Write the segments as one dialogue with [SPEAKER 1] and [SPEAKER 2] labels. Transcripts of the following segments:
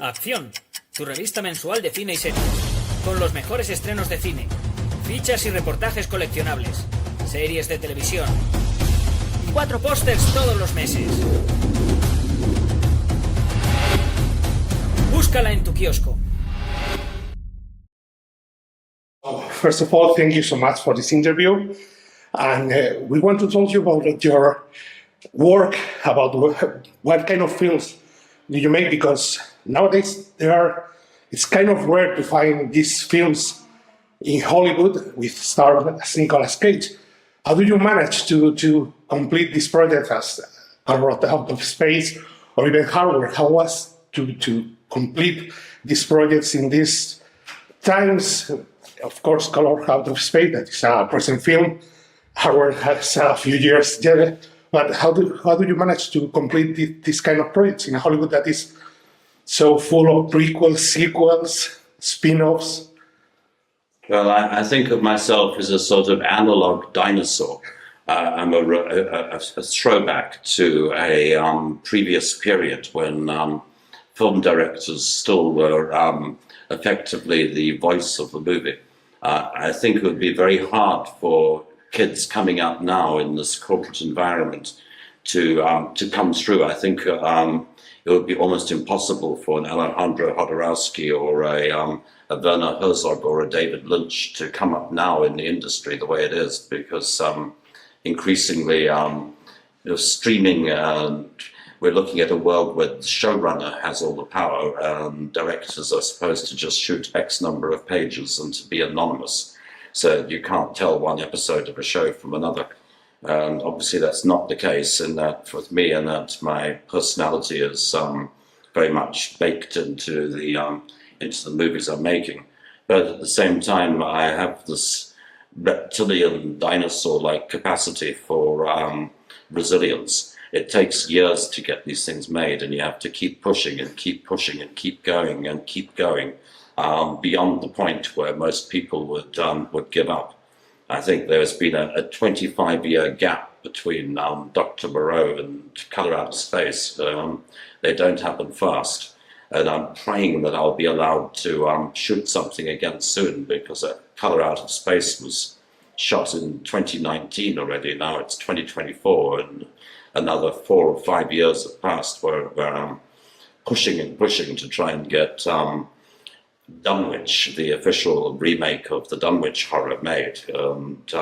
[SPEAKER 1] Acción, tu revista mensual de cine y series, con los mejores estrenos de cine, fichas y reportajes coleccionables, series de televisión, 4 pósters todos los meses. Búscala en tu kiosco.
[SPEAKER 2] First of all, thank you so much for this interview. And we want to talk to you about your work, about what kind of films do you make, because nowadays it's kind of rare to find these films in Hollywood with stars as Nicolas Cage. How do you manage to complete this project as out of space or even hardware? How was to complete these projects in these times? Of course, Color Out of Space, that is a present film. Hardware has a few years yet, but how do you manage to complete this kind of projects in Hollywood that is so full of prequels, sequels, spin-offs?
[SPEAKER 3] Well, I think of myself as a sort of analog dinosaur. I'm a throwback to a previous period when film directors still were effectively the voice of the movie. I think it would be very hard for kids coming up now in this corporate environment to come through. I think it would be almost impossible for an Alejandro Jodorowsky or a Werner Herzog or a David Lynch to come up now in the industry the way it is, because increasingly streaming, we're looking at a world where the showrunner has all the power, and directors are supposed to just shoot X number of pages and to be anonymous. So you can't tell one episode of a show from another. And obviously that's not the case in that with me, and that my personality is very much baked into the movies I'm making. But at the same time, I have this reptilian dinosaur-like capacity for resilience. It takes years to get these things made, and you have to keep pushing and keep pushing and keep going and keep going beyond the point where most people would give up. I think there's been a 25-year gap between Doctor Moreau and Color Out of Space. They don't happen fast, and I'm praying that I'll be allowed to shoot something again soon, because Color Out of Space was shot in 2019 already. Now it's 2024, and another 4 or 5 years have passed where I'm pushing and pushing to try and get Dunwich, the official remake of the Dunwich horror, made. And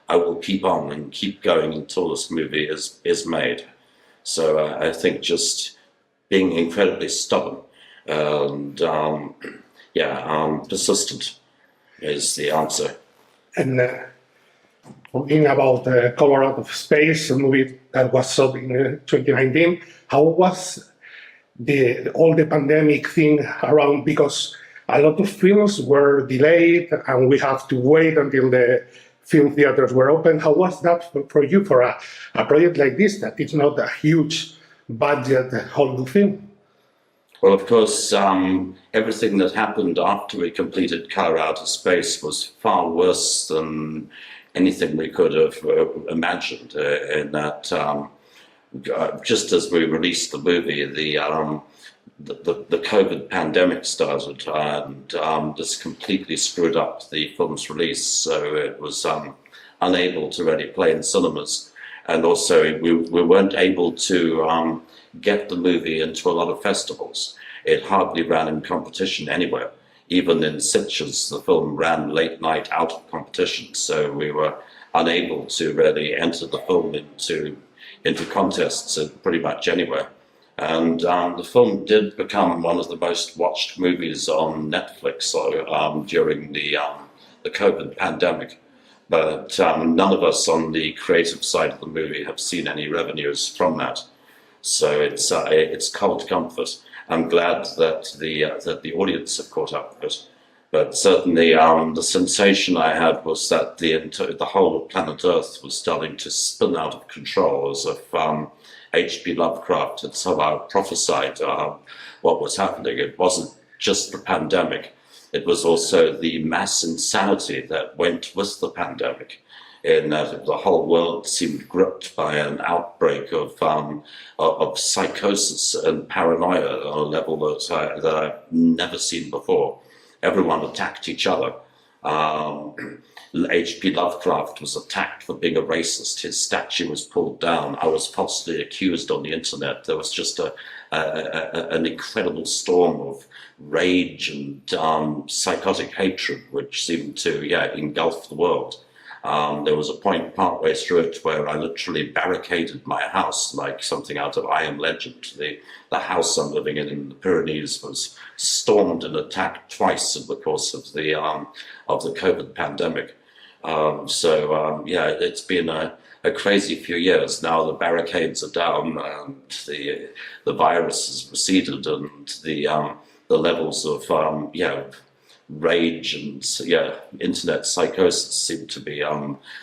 [SPEAKER 3] I will keep on and keep going until this movie is made. So I think just being incredibly stubborn and persistent is the answer. And
[SPEAKER 2] talking about Color Out of Space, a movie that was shot in 2019, how was all the pandemic thing around? Because a lot of films were delayed and we have to wait until the film theaters were open. How was that for you, for a project like this, that it's not a huge budget Hollywood film?
[SPEAKER 3] Well, of course, everything that happened after we completed Color Out of Space was far worse than anything we could have imagined, in that just as we released the movie, the COVID pandemic started, and this completely screwed up the film's release, so it was unable to really play in cinemas. And also we weren't able to get the movie into a lot of festivals. It hardly ran in competition anywhere. Even in Sitges, the film ran late night out of competition, so we were unable to really enter the film into contests pretty much anywhere. And the film did become one of the most watched movies on Netflix during the COVID pandemic. But none of us on the creative side of the movie have seen any revenues from that. So it's cold comfort. I'm glad that the audience have caught up with it. But certainly the sensation I had was that the whole of planet Earth was starting to spin out of control, as if H.P. Lovecraft had somehow prophesied what was happening. It wasn't just the pandemic. It was also the mass insanity that went with the pandemic. in that the whole world seemed gripped by an outbreak of psychosis and paranoia on a level that I've never seen before. Everyone attacked each other. H.P. Lovecraft was attacked for being a racist. His statue was pulled down. I was falsely accused on the internet. There was just an incredible storm of rage and psychotic hatred, which seemed to engulf the world. There was a point partway through it where I literally barricaded my house like something out of I Am Legend. The house I'm living in the Pyrenees was stormed and attacked twice in the course of the COVID pandemic. It's been a crazy few years. Now the barricades are down, and the virus has receded, and the levels of rage and internet psychosis seem to be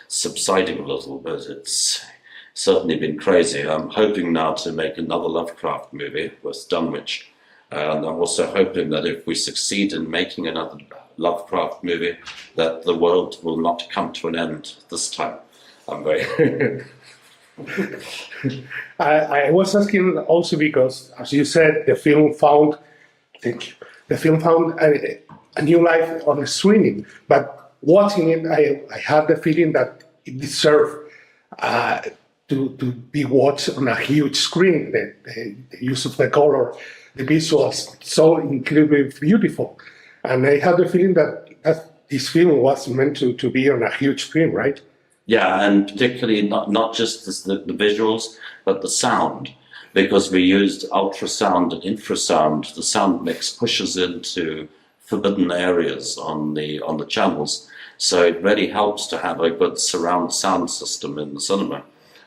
[SPEAKER 3] subsiding a little, but it's certainly been crazy. I'm hoping now to make another Lovecraft movie with Dunwich, and I'm also hoping that if we succeed in making another Lovecraft movie, that the world will not come to an end this time. I'm very
[SPEAKER 2] I was asking also because, as you said, the film found a new life on the screening. But watching it, I had the feeling that it deserved to be watched on a huge screen. The use of the color, the visuals, so incredibly beautiful. And I had the feeling that this film was meant to be on a huge screen, right?
[SPEAKER 3] Yeah, and particularly not just the visuals, but the sound, because we used ultrasound and infrasound. The sound mix pushes into forbidden areas on the channels, so it really helps to have a good surround sound system in the cinema.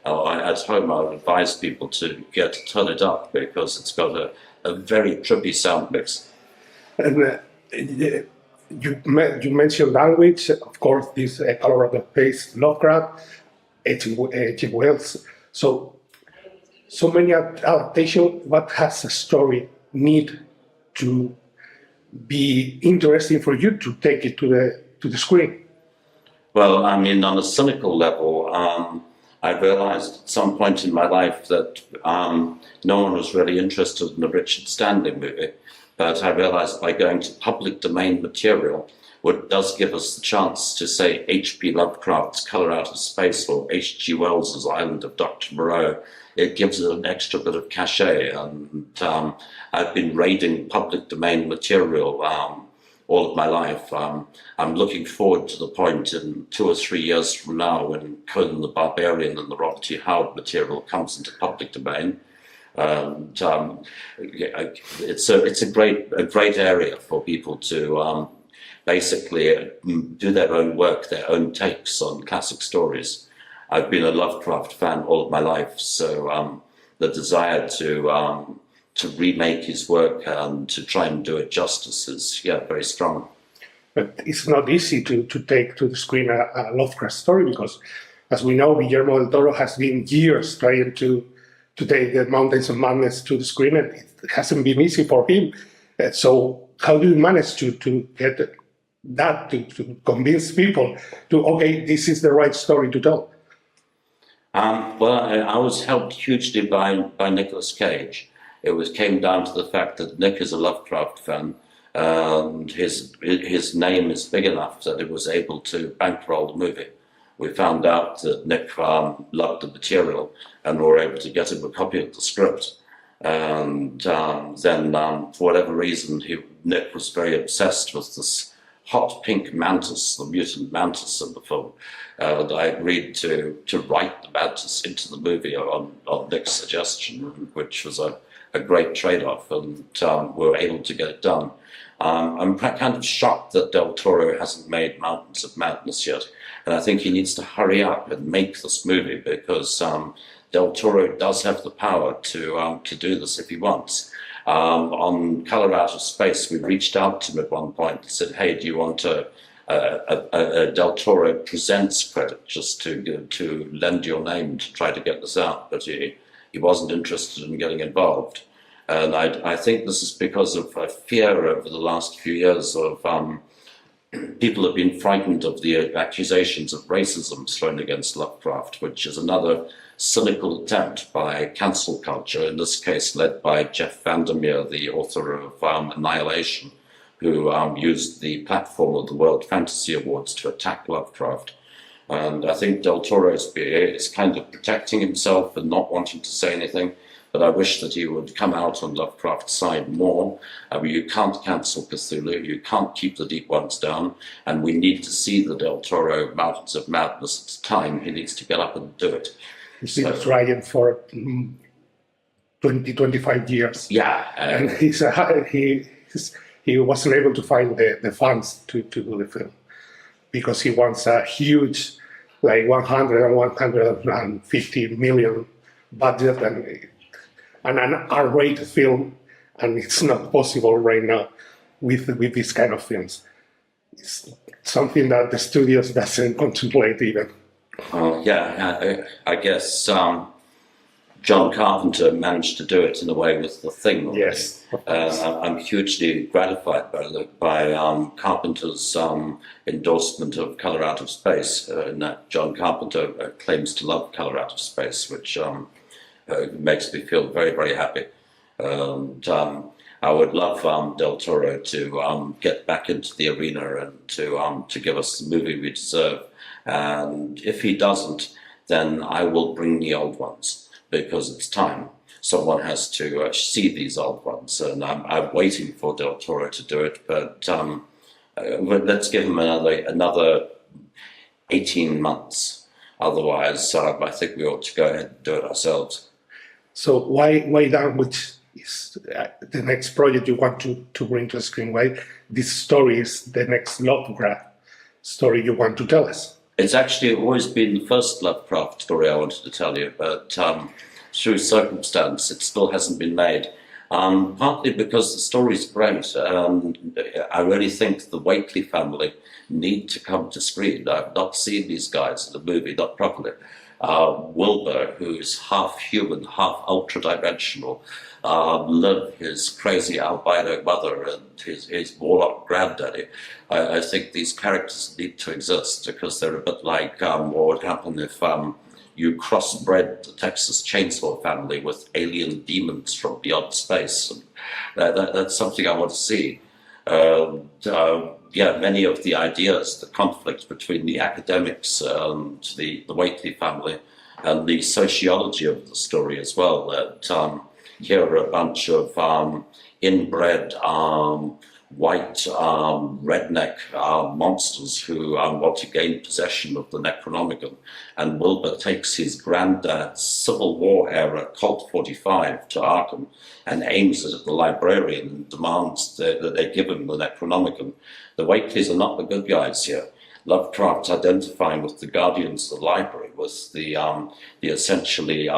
[SPEAKER 3] At home, I would advise people to turn it up because it's got a very trippy sound mix. And
[SPEAKER 2] you mentioned language, of course, this Color of the Face, Lovecraft, H.G. Wells. So many adaptations. What has a story need to be interesting for you to take it to the screen?
[SPEAKER 3] Well, I mean, on a cynical level, I realized at some point in my life that no one was really interested in a Richard Stanley movie. But I realized by going to public domain material, what does give us the chance to say H.P. Lovecraft's Color Out of Space or H.G. Wells's Island of Doctor Moreau, it gives it an extra bit of cachet. And I've been raiding public domain material all of my life. I'm looking forward to the point in 2 or 3 years from now when Conan the Barbarian and the Robert E. Howard material comes into public domain. And it's a great area for people to basically do their own work, their own takes on classic stories. I've been a Lovecraft fan all of my life, so the desire to remake his work and to try and do it justice is very strong.
[SPEAKER 2] But it's not easy to take to the screen a Lovecraft story because, as we know, Guillermo del Toro has been years trying to take the Mountains of Madness to the screen, and it hasn't been easy for him. So how do you manage to get that, to convince people okay, this is the right story to tell?
[SPEAKER 3] Well, I was helped hugely by Nicolas Cage. It came down to the fact that Nick is a Lovecraft fan, and his name is big enough that it was able to bankroll the movie. We found out that Nick loved the material and we were able to get him a copy of the script. And then, for whatever reason, Nick was very obsessed with this hot pink mantis, the mutant mantis in the film. And I agreed to write the mantis into the movie on Nick's suggestion, which was a great trade-off, and we were able to get it done. I'm kind of shocked that Del Toro hasn't made Mountains of Madness yet. And I think he needs to hurry up and make this movie because Del Toro does have the power to do this if he wants. On Color Out of Space, we reached out to him at one point and said, hey, do you want a Del Toro Presents credit just to lend your name to try to get this out? But he wasn't interested in getting involved. And I think this is because of a fear over the last few years of people have been frightened of the accusations of racism thrown against Lovecraft, which is another cynical attempt by cancel culture, in this case led by Jeff Vandermeer, the author of Annihilation, who used the platform of the World Fantasy Awards to attack Lovecraft. And I think Del Toro is kind of protecting himself and not wanting to say anything, but I wish that he would come out on Lovecraft's side more. I mean, you can't cancel Cthulhu, you can't keep the deep ones down, and we need to see the Del Toro Mountains of Madness. It's time. He needs to get up and do it.
[SPEAKER 2] He's been trying for 20, 25 years.
[SPEAKER 3] Yeah.
[SPEAKER 2] And he wasn't able to find the funds to do the film, because he wants a huge, like 100 and 150 million budget and an R-rated film, and it's not possible right now with this kind of films. It's something that the studios doesn't contemplate even.
[SPEAKER 3] I guess John Carpenter managed to do it in a way with The Thing.
[SPEAKER 2] Yes.
[SPEAKER 3] I'm hugely gratified by Carpenter's endorsement of Colour Out of Space, in that John Carpenter claims to love Colour Out of Space, which makes me feel very, very happy. And I would love Del Toro to get back into the arena and to give us the movie we deserve. And if he doesn't, then I will bring the old ones, because it's time. Someone has to see these old ones, and I'm waiting for Del Toro to do it. But let's give him another 18 months. Otherwise, I think we ought to go ahead and do it ourselves.
[SPEAKER 2] So why down, which is the next project you want to bring to the screen? Why this story is the next Lovecraft story you want to tell us?
[SPEAKER 3] It's actually always been the first Lovecraft story I wanted to tell you, but through circumstance, it still hasn't been made. Partly because the story's great. I really think the Whately family need to come to screen. I've not seen these guys in the movie, not properly. Wilbur, who's half human, half ultra-dimensional, Liv, his crazy albino mother, and his warlock granddaddy. I think these characters need to exist, because they're a bit like what would happen if you crossbred the Texas Chainsaw family with alien demons from beyond space. And that's something I want to see. Many of the ideas, the conflict between the academics and the Whately family, and the sociology of the story as well. That here are a bunch of inbred white redneck monsters who want to gain possession of the Necronomicon, and Wilbur takes his granddad's Civil War era Colt 45 to Arkham and aims it at the librarian and demands that they give him the Necronomicon. The Whateleys are not the good guys here. Lovecraft's identifying with the guardians of the library, with the essentially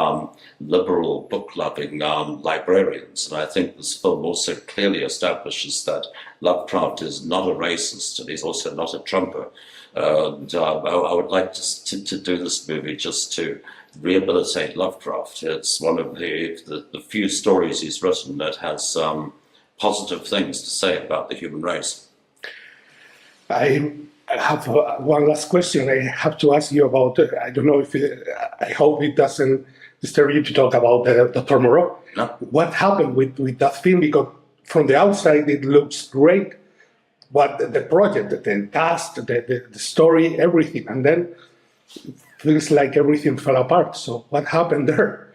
[SPEAKER 3] liberal, book-loving librarians. And I think this film also clearly establishes that Lovecraft is not a racist, and he's also not a Trumper. And I would like to do this movie just to rehabilitate Lovecraft. It's one of the few stories he's written that has positive things to say about the human race.
[SPEAKER 2] I have one last question I have to ask you about. I don't know if I hope it doesn't disturb you to talk about Doctor Moreau.
[SPEAKER 3] No.
[SPEAKER 2] What happened with that film? Because from the outside it looks great, but the project, the cast, the story, everything, and then it feels like everything fell apart. So what happened there?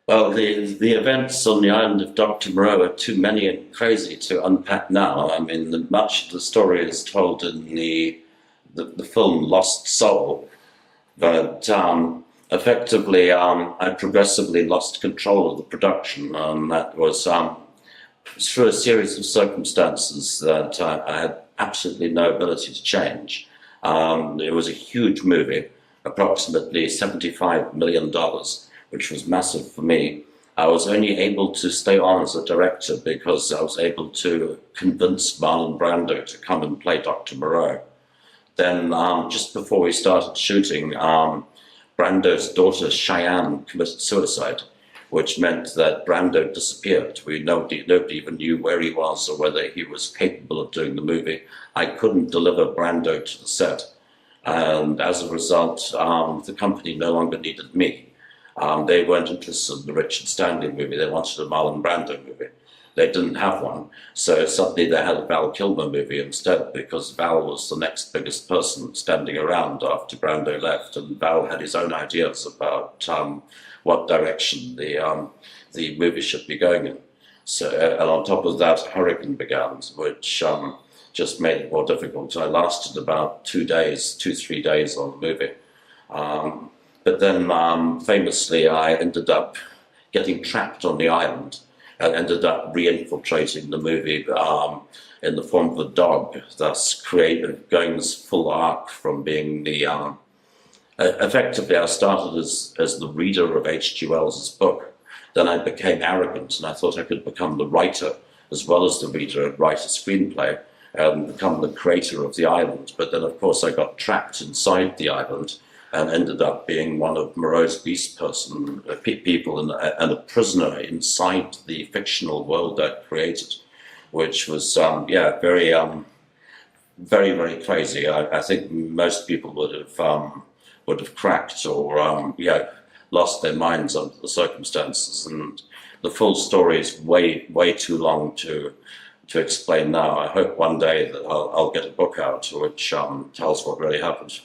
[SPEAKER 3] Well, the events on the island of Dr. Moreau are too many and crazy to unpack now. I mean, much of the story is told in the film Lost Soul, but effectively I progressively lost control of the production, and that was through a series of circumstances that I had absolutely no ability to change. It was a huge movie, approximately $75 million, which was massive for me. I was only able to stay on as a director because I was able to convince Marlon Brando to come and play Dr. Moreau. Then just before we started shooting, Brando's daughter Cheyenne committed suicide. which meant that Brando disappeared. Nobody even knew where he was or whether he was capable of doing the movie. I couldn't deliver Brando to the set. And as a result, the company no longer needed me. They weren't interested in the Richard Stanley movie. They wanted a Marlon Brando movie. They didn't have one. So suddenly they had a Val Kilmer movie instead, because Val was the next biggest person standing around after Brando left. And Val had his own ideas about what direction the movie should be going in. So, and on top of that, Hurricane began, which just made it more difficult. I lasted about 3 days on the movie. But then famously, I ended up getting trapped on the island and ended up re-infiltrating the movie in the form of a dog, thus going this full arc from being the... effectively, I started as the reader of H.G. Wells's book. Then I became arrogant, and I thought I could become the writer as well as the reader and write a screenplay and become the creator of the island. But then, of course, I got trapped inside the island and ended up being one of Moreau's beast people and a prisoner inside the fictional world I created, which was, very, very crazy. I think most people would have cracked or, lost their minds under the circumstances. And the full story is way too long to explain now. I hope one day that I'll get a book out which tells what really happened.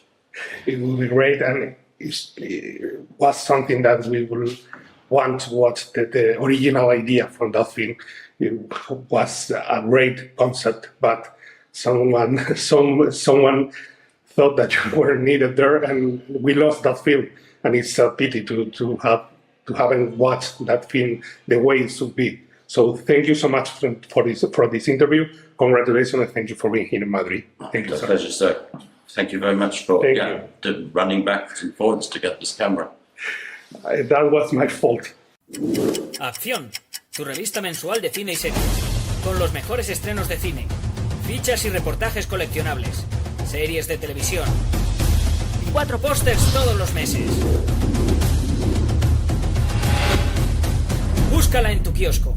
[SPEAKER 2] It will be great, and it was something that we will want to watch. The original idea from that film, it was a great concept, but someone thought that you were needed there, and we lost that film. And it's a pity to haven't watched that film the way it should be. So thank you so much for this interview. Congratulations, and thank you for being here in Madrid. Thank you.
[SPEAKER 3] It's a pleasure, sir. Thank you very much for running backwards and forwards to get this camera.
[SPEAKER 2] That was my fault.
[SPEAKER 1] Acción, tu revista mensual de cine y series, con los mejores estrenos de cine, fichas y reportajes coleccionables, series de televisión, 4 pósters todos los meses. Búscala en tu kiosco.